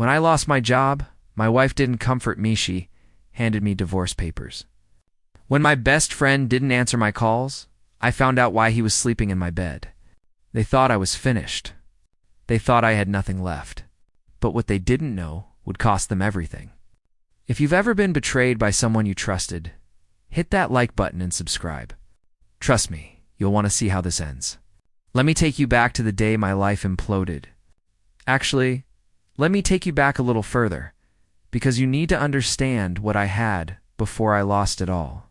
When I lost my job, my wife didn't comfort me, she handed me divorce papers. When my best friend didn't answer my calls, I found out why he was sleeping in my bed. They thought I was finished. They thought I had nothing left. But what they didn't know would cost them everything. If you've ever been betrayed by someone you trusted, hit that like button and subscribe. Trust me, you'll want to see how this ends. Let me take you back to the day my life imploded. Actually, let me take you back a little further, because you need to understand what I had before I lost it all.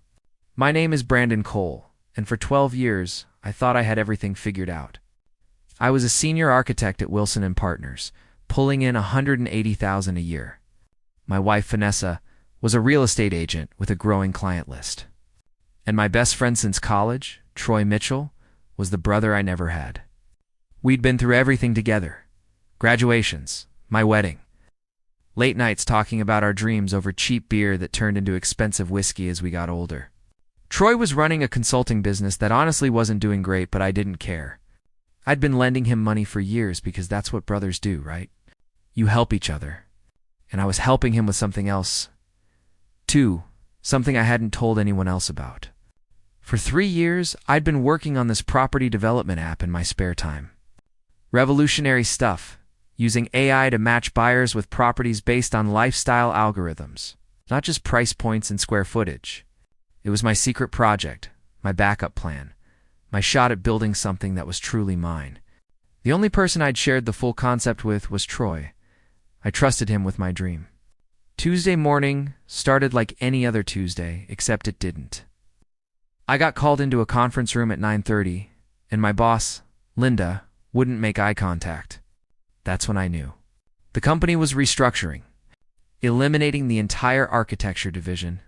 My name is Brandon Cole, and for 12 years, I thought I had everything figured out. I was a senior architect at Wilson & Partners, pulling in $180,000 a year. My wife, Vanessa, was a real estate agent with a growing client list. And my best friend since college, Troy Mitchell, was the brother I never had. We'd been through everything together. Graduations, my wedding, late nights talking about our dreams over cheap beer that turned into expensive whiskey as we got older. Troy was running a consulting business that honestly wasn't doing great, but I didn't care. I'd been lending him money for years because that's what brothers do, right? You help each other. And I was helping him with something else, too, something I hadn't told anyone else about. For 3 years, I'd been working on this property development app in my spare time. Revolutionary stuff, using AI to match buyers with properties based on lifestyle algorithms, not just price points and square footage. It was my secret project, my backup plan, my shot at building something that was truly mine. The only person I'd shared the full concept with was Troy. I trusted him with my dream. Tuesday morning started like any other Tuesday, except it didn't. I got called into a conference room at 9:30, and my boss, Linda, wouldn't make eye contact. That's when I knew. The company was restructuring, eliminating the entire architecture division.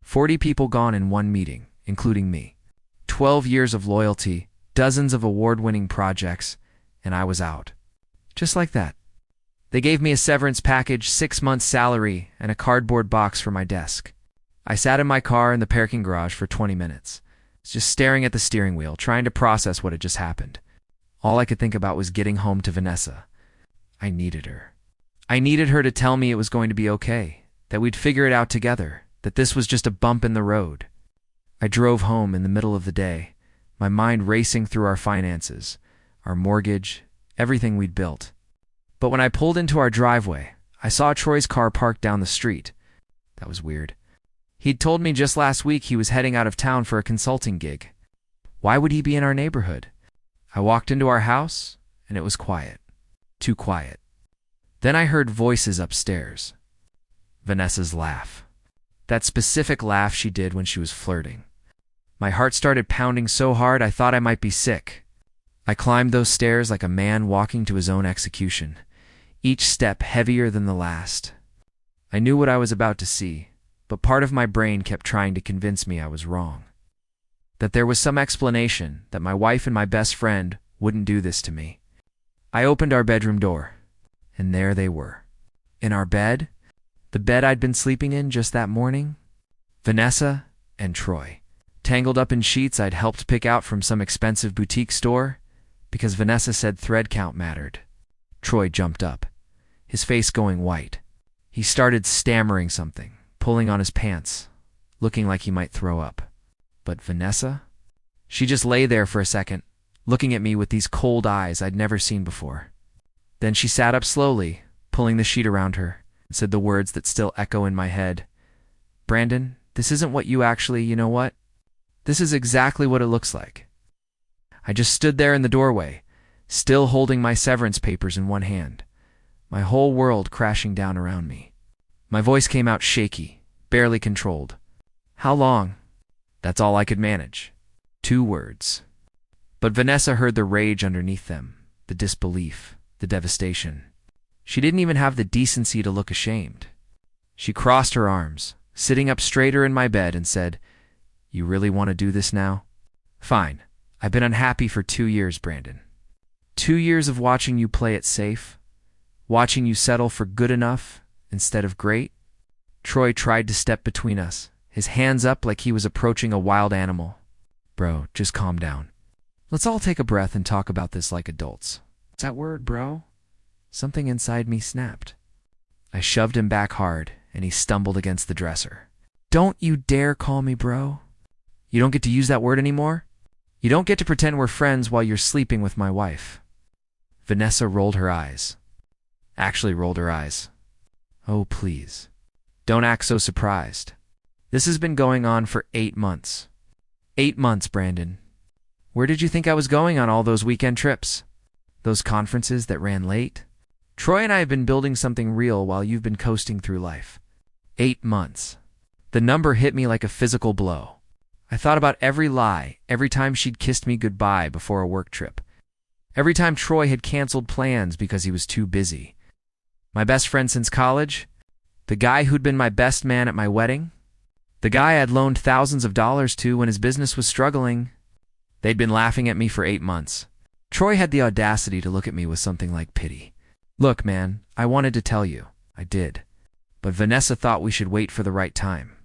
40 people gone in one meeting, including me. 12 years of loyalty, dozens of award-winning projects, and I was out. Just like that. They gave me a severance package, 6 months' salary, and a cardboard box for my desk. I sat in my car in the parking garage for 20 minutes, just staring at the steering wheel, trying to process what had just happened. All I could think about was getting home to Vanessa. I needed her. I needed her to tell me it was going to be okay, that we'd figure it out together, that this was just a bump in the road. I drove home in the middle of the day, my mind racing through our finances, our mortgage, everything we'd built. But when I pulled into our driveway, I saw Troy's car parked down the street. That was weird. He'd told me just last week he was heading out of town for a consulting gig. Why would he be in our neighborhood? I walked into our house, and it was quiet. Too quiet. Then I heard voices upstairs. Vanessa's laugh. That specific laugh she did when she was flirting. My heart started pounding so hard I thought I might be sick. I climbed those stairs like a man walking to his own execution, each step heavier than the last. I knew what I was about to see, but part of my brain kept trying to convince me I was wrong. That there was some explanation, that my wife and my best friend wouldn't do this to me. I opened our bedroom door, and there they were. In our bed, the bed I'd been sleeping in just that morning, Vanessa and Troy, tangled up in sheets I'd helped pick out from some expensive boutique store, because Vanessa said thread count mattered. Troy jumped up, his face going white. He started stammering something, pulling on his pants, looking like he might throw up. But Vanessa? She just lay there for a second, looking at me with these cold eyes I'd never seen before. Then she sat up slowly, pulling the sheet around her, and said the words that still echo in my head. Brandon, this isn't what you actually, you know what? This is exactly what it looks like. I just stood there in the doorway, still holding my severance papers in one hand, my whole world crashing down around me. My voice came out shaky, barely controlled. How long? That's all I could manage. 2 words. But Vanessa heard the rage underneath them, the disbelief, the devastation. She didn't even have the decency to look ashamed. She crossed her arms, sitting up straighter in my bed, and said, You really want to do this now? Fine. I've been unhappy for 2 years, Brandon. 2 years of watching you play it safe, watching you settle for good enough instead of great. Troy tried to step between us, his hands up like he was approaching a wild animal. Bro, just calm down. Let's all take a breath and talk about this like adults. What's that word, bro? Something inside me snapped. I shoved him back hard, and he stumbled against the dresser. Don't you dare call me bro. You don't get to use that word anymore? You don't get to pretend we're friends while you're sleeping with my wife. Vanessa rolled her eyes. Actually rolled her eyes. Oh, please. Don't act so surprised. This has been going on for 8 months. 8 months, Brandon. Where did you think I was going on all those weekend trips? Those conferences that ran late? Troy and I have been building something real while you've been coasting through life. 8 months. The number hit me like a physical blow. I thought about every lie, every time she'd kissed me goodbye before a work trip. Every time Troy had canceled plans because he was too busy. My best friend since college, the guy who'd been my best man at my wedding, the guy I'd loaned thousands of dollars to when his business was struggling, they'd been laughing at me for 8 months. Troy had the audacity to look at me with something like pity. Look, man, I wanted to tell you. I did. But Vanessa thought we should wait for the right time.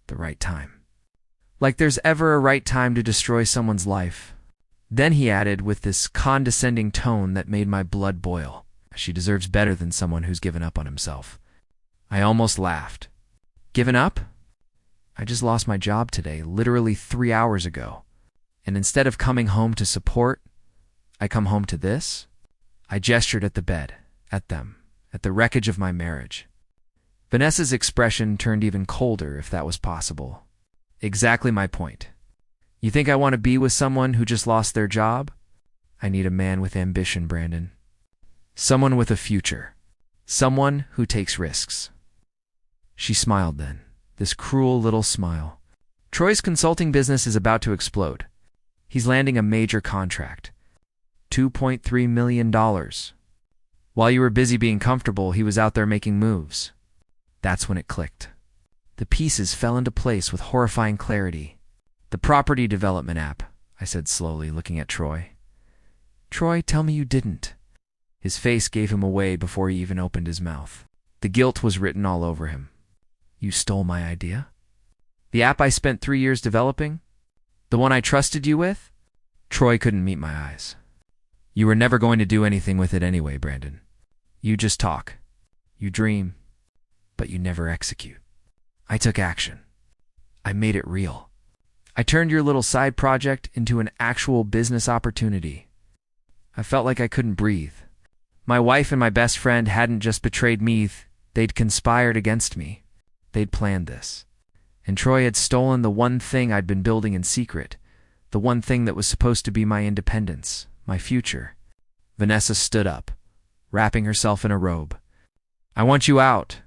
The right time. Like there's ever a right time to destroy someone's life. Then he added with this condescending tone that made my blood boil. She deserves better than someone who's given up on himself. I almost laughed. Given up? I just lost my job today, literally 3 hours ago. And instead of coming home to support, I come home to this? I gestured at the bed, at them, at the wreckage of my marriage. Vanessa's expression turned even colder, if that was possible. Exactly my point. You think I want to be with someone who just lost their job? I need a man with ambition, Brandon. Someone with a future. Someone who takes risks. She smiled then, this cruel little smile. Troy's consulting business is about to explode. He's landing a major contract. $2.3 million. While you were busy being comfortable, he was out there making moves. That's when it clicked. The pieces fell into place with horrifying clarity. The property development app, I said slowly, looking at Troy. Troy, tell me you didn't. His face gave him away before he even opened his mouth. The guilt was written all over him. You stole my idea? The app I spent 3 years developing? The one I trusted you with? Troy couldn't meet my eyes. You were never going to do anything with it anyway, Brandon. You just talk. You dream. But you never execute. I took action. I made it real. I turned your little side project into an actual business opportunity. I felt like I couldn't breathe. My wife and my best friend hadn't just betrayed me, they'd conspired against me. They'd planned this. And Troy had stolen the one thing I'd been building in secret, the one thing that was supposed to be my independence, my future. Vanessa stood up, wrapping herself in a robe. I want you out.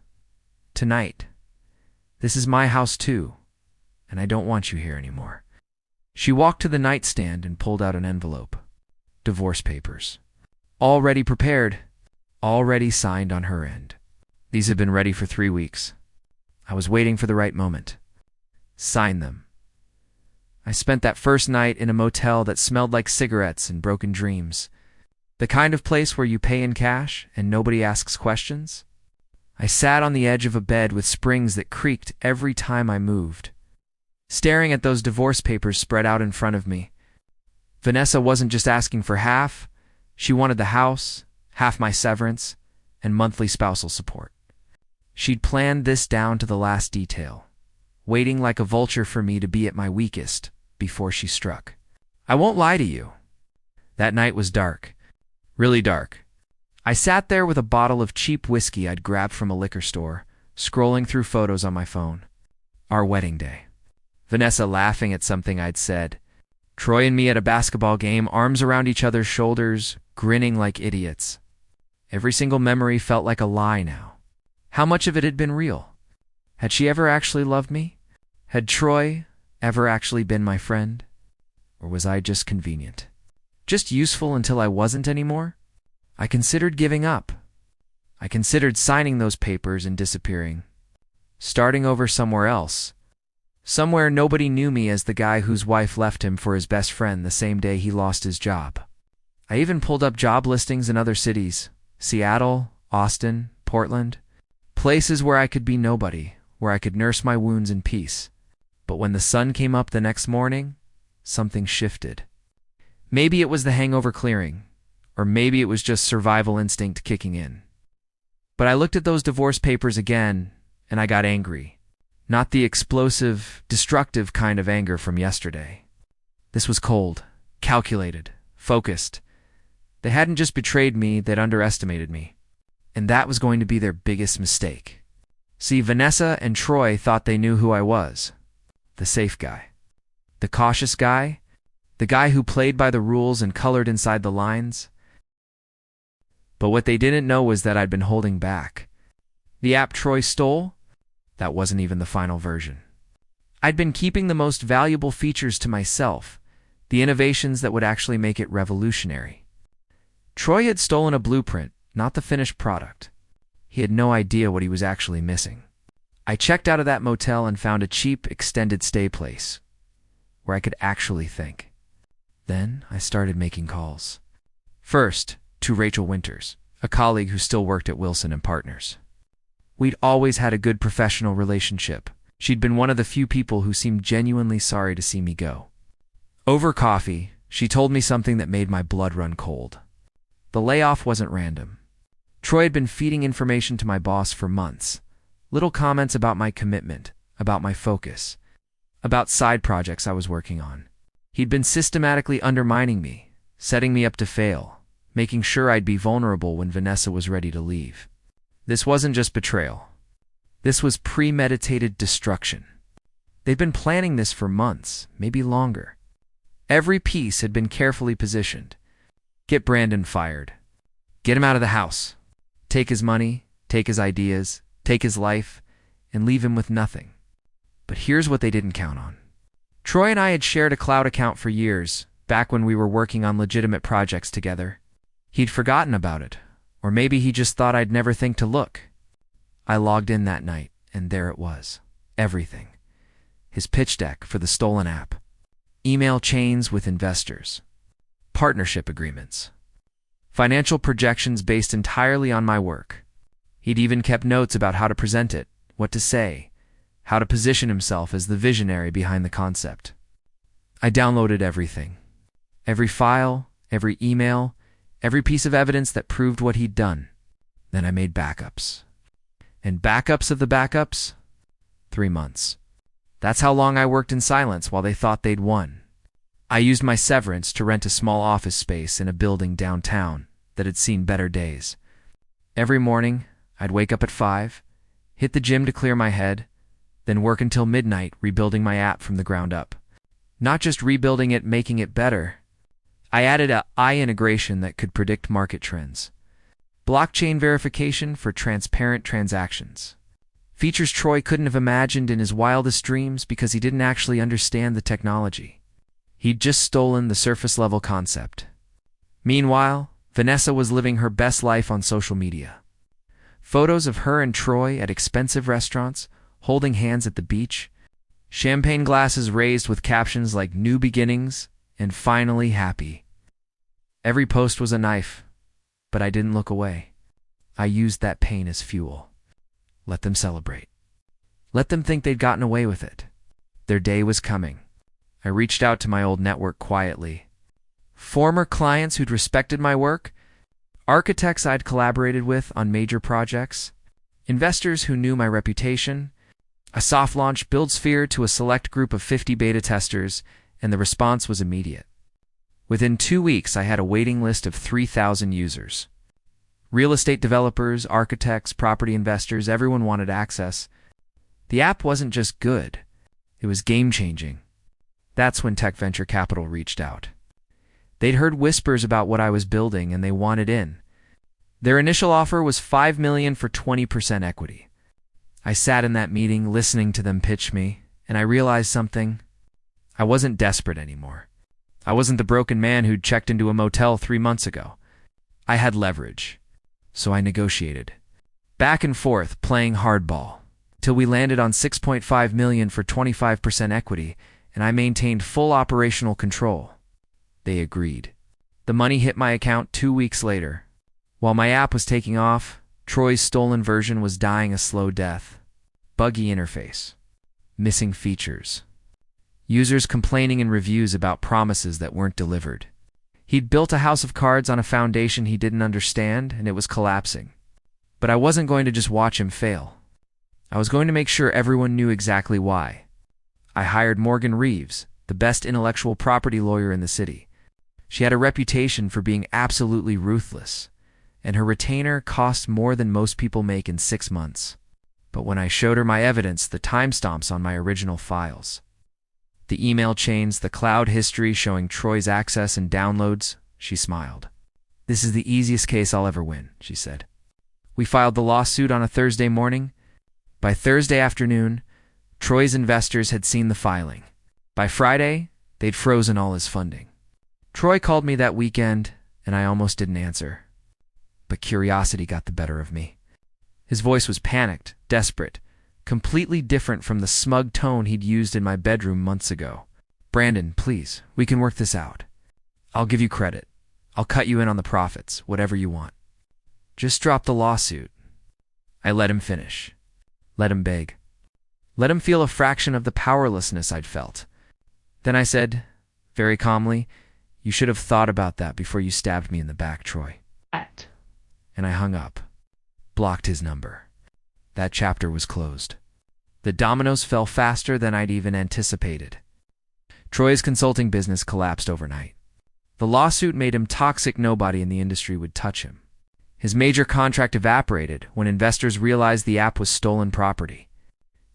Tonight. This is my house too, and I don't want you here anymore. She walked to the nightstand and pulled out an envelope. Divorce papers. Already prepared, already signed on her end. These had been ready for 3 weeks. I was waiting for the right moment. Sign them. I spent that first night in a motel that smelled like cigarettes and broken dreams. The kind of place where you pay in cash and nobody asks questions. I sat on the edge of a bed with springs that creaked every time I moved, staring at those divorce papers spread out in front of me. Vanessa wasn't just asking for half. She wanted the house, half my severance, and monthly spousal support. She'd planned this down to the last detail, waiting like a vulture for me to be at my weakest before she struck. I won't lie to you. That night was dark, really dark. I sat there with a bottle of cheap whiskey I'd grabbed from a liquor store, scrolling through photos on my phone. Our wedding day. Vanessa laughing at something I'd said. Troy and me at a basketball game, arms around each other's shoulders, grinning like idiots. Every single memory felt like a lie now. How much of it had been real? Had she ever actually loved me? Had Troy ever actually been my friend? Or was I just convenient? Just useful until I wasn't anymore? I considered giving up. I considered signing those papers and disappearing. Starting over somewhere else. Somewhere nobody knew me as the guy whose wife left him for his best friend the same day he lost his job. I even pulled up job listings in other cities. Seattle, Austin, Portland. Places where I could be nobody, where I could nurse my wounds in peace. But when the sun came up the next morning, something shifted. Maybe it was the hangover clearing. Or maybe it was just survival instinct kicking in. But I looked at those divorce papers again, and I got angry. Not the explosive, destructive kind of anger from yesterday. This was cold, calculated, focused. They hadn't just betrayed me, they'd underestimated me. And that was going to be their biggest mistake. See, Vanessa and Troy thought they knew who I was. The safe guy. The cautious guy. The guy who played by the rules and colored inside the lines. But what they didn't know was that I'd been holding back. The app Troy stole? That wasn't even the final version. I'd been keeping the most valuable features to myself, the innovations that would actually make it revolutionary. Troy had stolen a blueprint, not the finished product. He had no idea what he was actually missing. I checked out of that motel and found a cheap, extended stay place, where I could actually think. Then I started making calls. First, to Rachel Winters, a colleague who still worked at Wilson & Partners. We'd always had a good professional relationship. She'd been one of the few people who seemed genuinely sorry to see me go. Over coffee, she told me something that made my blood run cold. The layoff wasn't random. Troy had been feeding information to my boss for months. Little comments about my commitment, about my focus, about side projects I was working on. He'd been systematically undermining me, setting me up to fail, making sure I'd be vulnerable when Vanessa was ready to leave. This wasn't just betrayal. This was premeditated destruction. They'd been planning this for months, maybe longer. Every piece had been carefully positioned. Get Brandon fired. Get him out of the house. Take his money, take his ideas, take his life, and leave him with nothing. But here's what they didn't count on. Troy and I had shared a cloud account for years, back when we were working on legitimate projects together. He'd forgotten about it, or maybe he just thought I'd never think to look. I logged in that night, and there it was. Everything. His pitch deck for the stolen app. Email chains with investors. Partnership agreements. Financial projections based entirely on my work. He'd even kept notes about how to present it, what to say, how to position himself as the visionary behind the concept. I downloaded everything. Every file, every email, every piece of evidence that proved what he'd done. Then I made backups. And backups of the backups? 3 months. That's how long I worked in silence while they thought they'd won. I used my severance to rent a small office space in a building downtown that had seen better days. Every morning, I'd wake up at 5, hit the gym to clear my head, then work until midnight rebuilding my app from the ground up. Not just rebuilding it, making it better. I added a AI integration that could predict market trends. Blockchain verification for transparent transactions. Features Troy couldn't have imagined in his wildest dreams because he didn't actually understand the technology. He'd just stolen the surface-level concept. Meanwhile, Vanessa was living her best life on social media. Photos of her and Troy at expensive restaurants, holding hands at the beach, champagne glasses raised with captions like "New Beginnings" and "Finally Happy." Every post was a knife, but I didn't look away. I used that pain as fuel. Let them celebrate. Let them think they'd gotten away with it. Their day was coming. I reached out to my old network quietly. Former clients who'd respected my work, architects I'd collaborated with on major projects, investors who knew my reputation. A soft launch builds fear to a select group of 50 beta testers, and the response was immediate. Within 2 weeks, I had a waiting list of 3,000 users. Real estate developers, architects, property investors, everyone wanted access. The app wasn't just good, it was game-changing. That's when Tech Venture Capital reached out. They'd heard whispers about what I was building and they wanted in. Their initial offer was $5 million for 20% equity. I sat in that meeting listening to them pitch me, and I realized something. I wasn't desperate anymore. I wasn't the broken man who'd checked into a motel 3 months ago. I had leverage. So I negotiated. Back and forth, playing hardball, till we landed on $6.5 million for 25% equity, and I maintained full operational control. They agreed. The money hit my account 2 weeks later. While my app was taking off, Troy's stolen version was dying a slow death. Buggy interface. Missing features. Users complaining in reviews about promises that weren't delivered. He'd built a house of cards on a foundation he didn't understand, and it was collapsing. But I wasn't going to just watch him fail. I was going to make sure everyone knew exactly why. I hired Morgan Reeves, the best intellectual property lawyer in the city. She had a reputation for being absolutely ruthless, and her retainer cost more than most people make in 6 months. But when I showed her my evidence, the timestamps on my original files, the email chains, the cloud history showing Troy's access and downloads, she smiled. "This is the easiest case I'll ever win," she said. We filed the lawsuit on a Thursday morning. By Thursday afternoon, Troy's investors had seen the filing. By Friday, they'd frozen all his funding. Troy called me that weekend, and I almost didn't answer. But curiosity got the better of me. His voice was panicked, desperate, completely different from the smug tone he'd used in my bedroom months ago. "Brandon, please, we can work this out. I'll give you credit. I'll cut you in on the profits, whatever you want. Just drop the lawsuit." I let him finish. Let him beg. Let him feel a fraction of the powerlessness I'd felt. Then I said, very calmly, "You should have thought about that before you stabbed me in the back, Troy." And I hung up. Blocked his number. That chapter was closed. The dominoes fell faster than I'd even anticipated. Troy's consulting business collapsed overnight. The lawsuit made him toxic. Nobody in the industry would touch him. His major contract evaporated when investors realized the app was stolen property.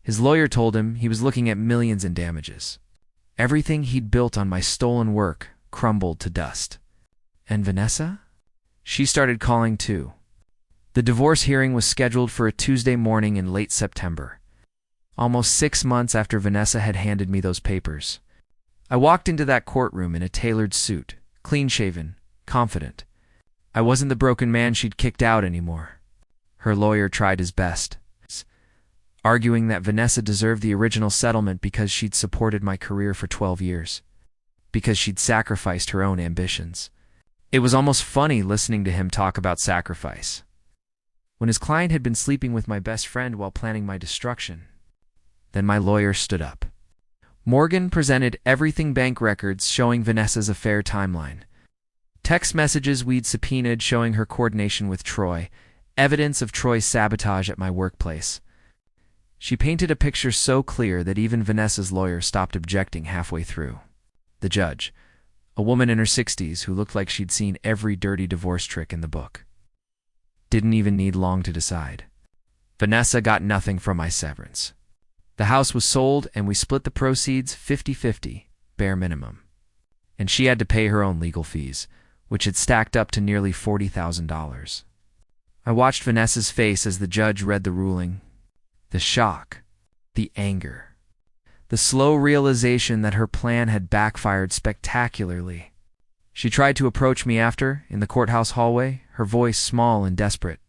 His lawyer told him he was looking at millions in damages. Everything he'd built on my stolen work crumbled to dust. And Vanessa? She started calling too. The divorce hearing was scheduled for a Tuesday morning in late September, almost 6 months after Vanessa had handed me those papers. I walked into that courtroom in a tailored suit, clean-shaven, confident. I wasn't the broken man she'd kicked out anymore. Her lawyer tried his best, arguing that Vanessa deserved the original settlement because she'd supported my career for 12 years, because she'd sacrificed her own ambitions. It was almost funny listening to him talk about sacrifice, when his client had been sleeping with my best friend while planning my destruction. Then my lawyer stood up. Morgan presented everything: bank records showing Vanessa's affair timeline, text messages we'd subpoenaed showing her coordination with Troy, evidence of Troy's sabotage at my workplace. She painted a picture so clear that even Vanessa's lawyer stopped objecting halfway through. The judge, a woman in her 60s who looked like she'd seen every dirty divorce trick in the book, didn't even need long to decide. Vanessa got nothing from my severance. The house was sold and we split the proceeds 50-50, bare minimum. And she had to pay her own legal fees, which had stacked up to nearly $40,000. I watched Vanessa's face as the judge read the ruling. The shock, the anger, the slow realization that her plan had backfired spectacularly. She tried to approach me after, in the courthouse hallway, her voice small and desperate.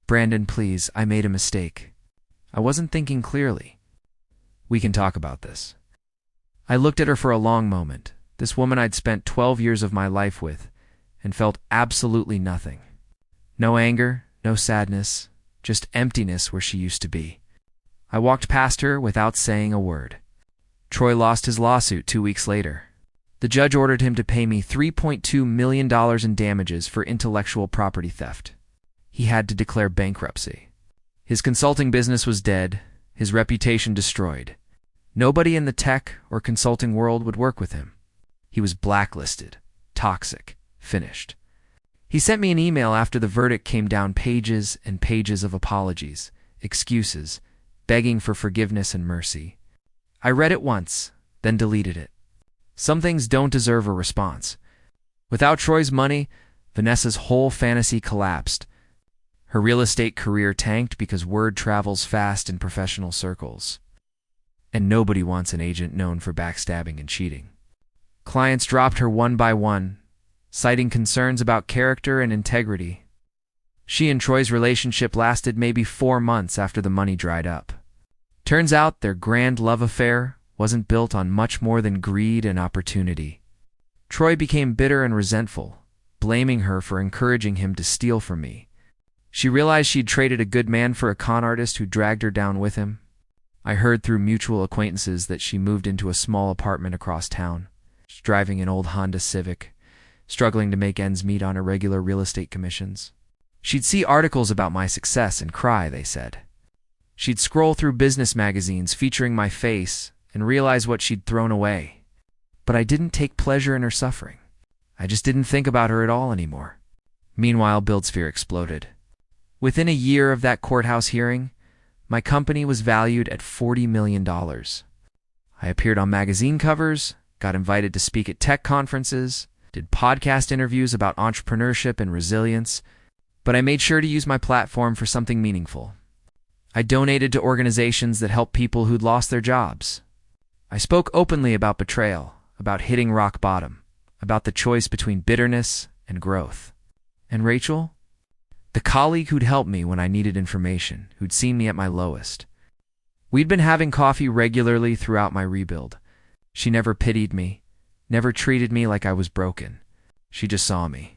"Brandon, please, I made a mistake. I wasn't thinking clearly. We can talk about this." I looked at her for a long moment, this woman I'd spent 12 years of my life with, and felt absolutely nothing. No anger, no sadness, just emptiness where she used to be. I walked past her without saying a word. Troy lost his lawsuit 2 weeks later. The judge ordered him to pay me $3.2 million in damages for intellectual property theft. He had to declare bankruptcy. His consulting business was dead, his reputation destroyed. Nobody in the tech or consulting world would work with him. He was blacklisted, toxic, finished. He sent me an email after the verdict came down, pages and pages of apologies, excuses, begging for forgiveness and mercy. I read it once, then deleted it. Some things don't deserve a response. Without Troy's money, Vanessa's whole fantasy collapsed. Her real estate career tanked because word travels fast in professional circles. And nobody wants an agent known for backstabbing and cheating. Clients dropped her one by one, citing concerns about character and integrity. She and Troy's relationship lasted maybe 4 months after the money dried up. Turns out their grand love affair wasn't built on much more than greed and opportunity. Troy became bitter and resentful, blaming her for encouraging him to steal from me. She realized she'd traded a good man for a con artist who dragged her down with him. I heard through mutual acquaintances that she moved into a small apartment across town, driving an old Honda Civic, struggling to make ends meet on irregular real estate commissions. She'd see articles about my success and cry, they said. She'd scroll through business magazines featuring my face and realize what she'd thrown away. But I didn't take pleasure in her suffering. I just didn't think about her at all anymore. Meanwhile, BuildSphere exploded. Within a year of that courthouse hearing, my company was valued at $40 million. I appeared on magazine covers, got invited to speak at tech conferences, did podcast interviews about entrepreneurship and resilience, but I made sure to use my platform for something meaningful. I donated to organizations that help people who'd lost their jobs. I spoke openly about betrayal, about hitting rock bottom, about the choice between bitterness and growth. And Rachel? The colleague who'd helped me when I needed information, who'd seen me at my lowest. We'd been having coffee regularly throughout my rebuild. She never pitied me, never treated me like I was broken. She just saw me.